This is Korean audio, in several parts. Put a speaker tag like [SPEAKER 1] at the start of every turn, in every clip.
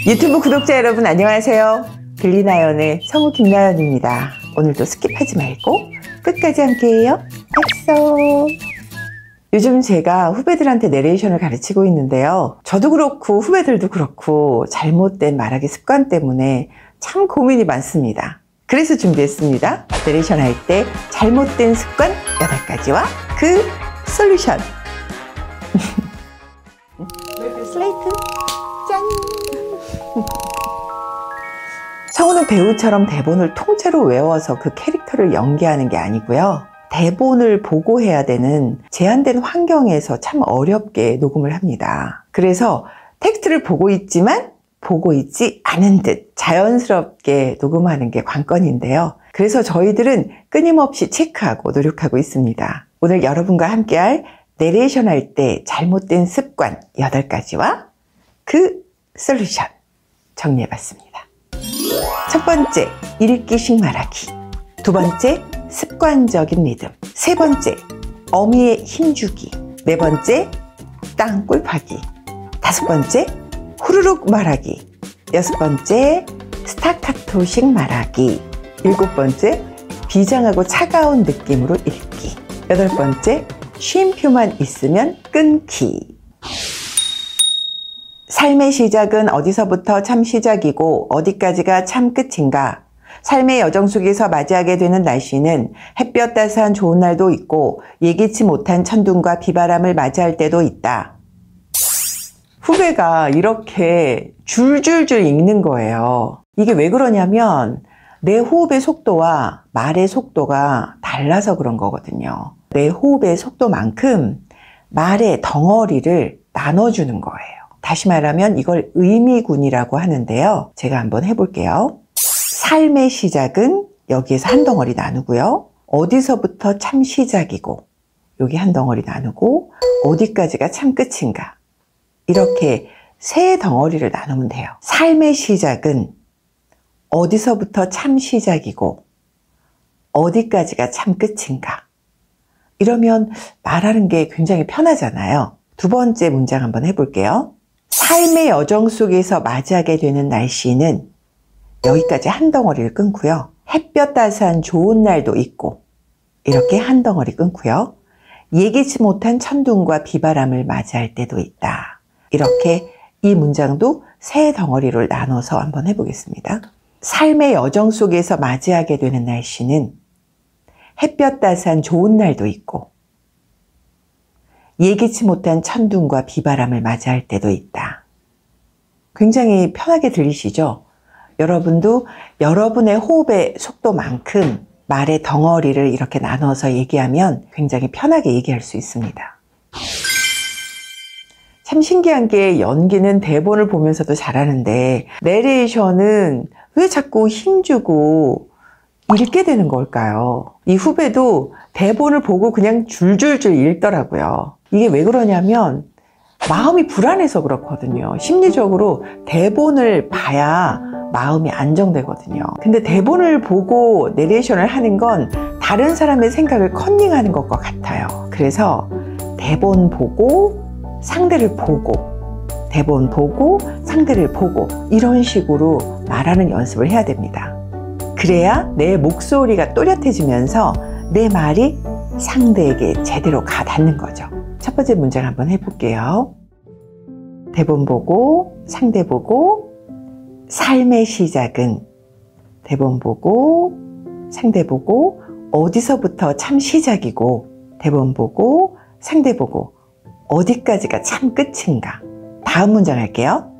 [SPEAKER 1] 유튜브 구독자 여러분 안녕하세요. 빌리나연의 성우 김나연입니다. 오늘도 스킵하지 말고 끝까지 함께해요. 약속. 요즘 제가 후배들한테 내레이션을 가르치고 있는데요. 저도 그렇고 후배들도 그렇고 잘못된 말하기 습관 때문에 참 고민이 많습니다. 그래서 준비했습니다. 내레이션 할 때 잘못된 습관 8가지와 그 솔루션. 슬레이트 짠! 성우는 배우처럼 대본을 통째로 외워서 그 캐릭터를 연기하는 게 아니고요. 대본을 보고 해야 되는 제한된 환경에서 참 어렵게 녹음을 합니다. 그래서 텍스트를 보고 있지만 보고 있지 않은 듯 자연스럽게 녹음하는 게 관건인데요. 그래서 저희들은 끊임없이 체크하고 노력하고 있습니다. 오늘 여러분과 함께할 내레이션 할 때 잘못된 습관 8가지와 그 솔루션 정리해봤습니다. 첫 번째, 읽기식 말하기. 두 번째, 습관적인 리듬. 세 번째, 어미의 힘주기. 네 번째, 땅굴 파기. 다섯 번째, 후루룩 말하기. 여섯 번째, 스타카토식 말하기. 일곱 번째, 비장하고 차가운 느낌으로 읽기. 여덟 번째, 쉼표만 있으면 끊기. 삶의 시작은 어디서부터 참 시작이고 어디까지가 참 끝인가? 삶의 여정 속에서 맞이하게 되는 날씨는 햇볕 따스한 좋은 날도 있고 예기치 못한 천둥과 비바람을 맞이할 때도 있다. 후배가 이렇게 줄줄줄 읽는 거예요. 이게 왜 그러냐면 내 호흡의 속도와 말의 속도가 달라서 그런 거거든요. 내 호흡의 속도만큼 말의 덩어리를 나눠주는 거예요. 다시 말하면 이걸 의미군이라고 하는데요. 제가 한번 해볼게요. 삶의 시작은 여기에서 한 덩어리 나누고요. 어디서부터 참 시작이고 여기 한 덩어리 나누고 어디까지가 참 끝인가. 이렇게 세 덩어리를 나누면 돼요. 삶의 시작은 어디서부터 참 시작이고 어디까지가 참 끝인가. 이러면 말하는 게 굉장히 편하잖아요. 두 번째 문장 한번 해볼게요. 삶의 여정 속에서 맞이하게 되는 날씨는 여기까지 한 덩어리를 끊고요. 햇볕 따스한 좋은 날도 있고 이렇게 한 덩어리 끊고요. 예기치 못한 천둥과 비바람을 맞이할 때도 있다. 이렇게 이 문장도 세 덩어리를 나눠서 한번 해보겠습니다. 삶의 여정 속에서 맞이하게 되는 날씨는 햇볕 따스한 좋은 날도 있고 예기치 못한 천둥과 비바람을 맞이할 때도 있다. 굉장히 편하게 들리시죠? 여러분도 여러분의 호흡의 속도만큼 말의 덩어리를 이렇게 나눠서 얘기하면 굉장히 편하게 얘기할 수 있습니다. 참 신기한 게 연기는 대본을 보면서도 잘하는데 내레이션은 왜 자꾸 힘주고 읽게 되는 걸까요? 이 후배도 대본을 보고 그냥 줄줄줄 읽더라고요. 이게 왜 그러냐면 마음이 불안해서 그렇거든요. 심리적으로 대본을 봐야 마음이 안정되거든요. 근데 대본을 보고 내레이션을 하는 건 다른 사람의 생각을 컨닝하는 것과 같아요. 그래서 대본 보고 상대를 보고 대본 보고 상대를 보고 이런 식으로 말하는 연습을 해야 됩니다. 그래야 내 목소리가 또렷해지면서 내 말이 상대에게 제대로 가닿는 거죠. 첫 번째 문장 한번 해볼게요. 대본 보고 상대 보고 삶의 시작은 대본 보고 상대 보고 어디서부터 참 시작이고 대본 보고 상대 보고 어디까지가 참 끝인가. 다음 문장 할게요.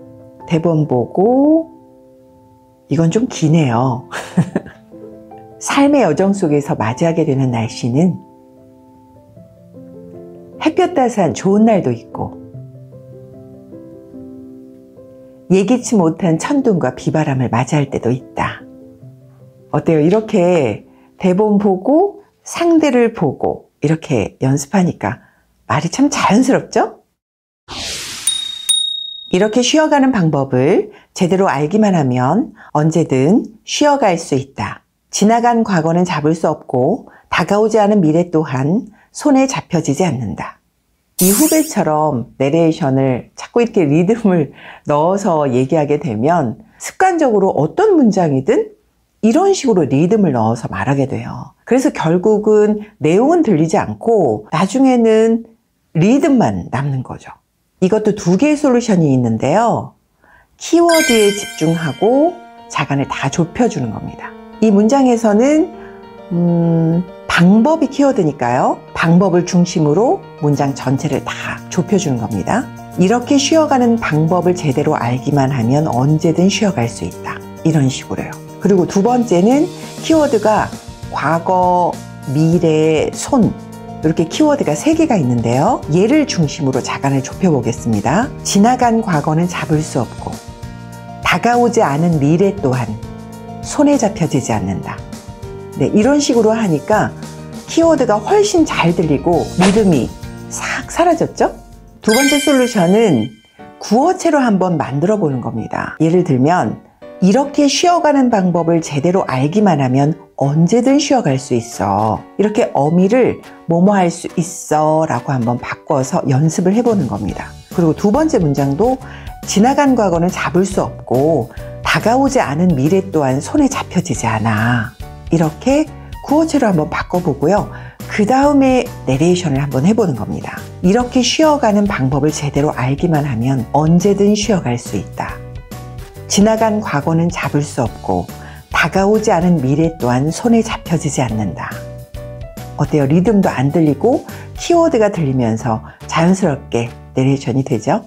[SPEAKER 1] 대본 보고 이건 좀 기네요. 삶의 여정 속에서 맞이하게 되는 날씨는 햇볕 따스한 좋은 날도 있고 예기치 못한 천둥과 비바람을 맞이할 때도 있다. 어때요? 이렇게 대본 보고 상대를 보고 이렇게 연습하니까 말이 참 자연스럽죠? 이렇게 쉬어가는 방법을 제대로 알기만 하면 언제든 쉬어갈 수 있다. 지나간 과거는 잡을 수 없고 다가오지 않은 미래 또한 손에 잡혀지지 않는다. 이 후배처럼 내레이션을 자꾸 이렇게 리듬을 넣어서 얘기하게 되면 습관적으로 어떤 문장이든 이런 식으로 리듬을 넣어서 말하게 돼요. 그래서 결국은 내용은 들리지 않고 나중에는 리듬만 남는 거죠. 이것도 두 개의 솔루션이 있는데요. 키워드에 집중하고 자간을 다 좁혀주는 겁니다. 이 문장에서는 방법이 키워드니까요. 방법을 중심으로 문장 전체를 다 좁혀주는 겁니다. 이렇게 쉬어가는 방법을 제대로 알기만 하면 언제든 쉬어갈 수 있다. 이런 식으로요. 그리고 두 번째는 키워드가 과거, 미래, 손 이렇게 키워드가 3개가 있는데요. 얘를 중심으로 자간을 좁혀보겠습니다. 지나간 과거는 잡을 수 없고 다가오지 않은 미래 또한 손에 잡혀지지 않는다. 네, 이런 식으로 하니까 키워드가 훨씬 잘 들리고 리듬이 싹 사라졌죠? 두 번째 솔루션은 구어체로 한번 만들어 보는 겁니다. 예를 들면 이렇게 쉬어가는 방법을 제대로 알기만 하면 언제든 쉬어갈 수 있어. 이렇게 어미를 뭐뭐 할 수 있어 라고 한번 바꿔서 연습을 해보는 겁니다. 그리고 두 번째 문장도 지나간 과거는 잡을 수 없고 다가오지 않은 미래 또한 손에 잡혀지지 않아. 이렇게 구어체로 한번 바꿔보고요. 그 다음에 내레이션을 한번 해보는 겁니다. 이렇게 쉬어가는 방법을 제대로 알기만 하면 언제든 쉬어갈 수 있다. 지나간 과거는 잡을 수 없고 다가오지 않은 미래 또한 손에 잡혀지지 않는다. 어때요? 리듬도 안 들리고 키워드가 들리면서 자연스럽게 내레이션이 되죠?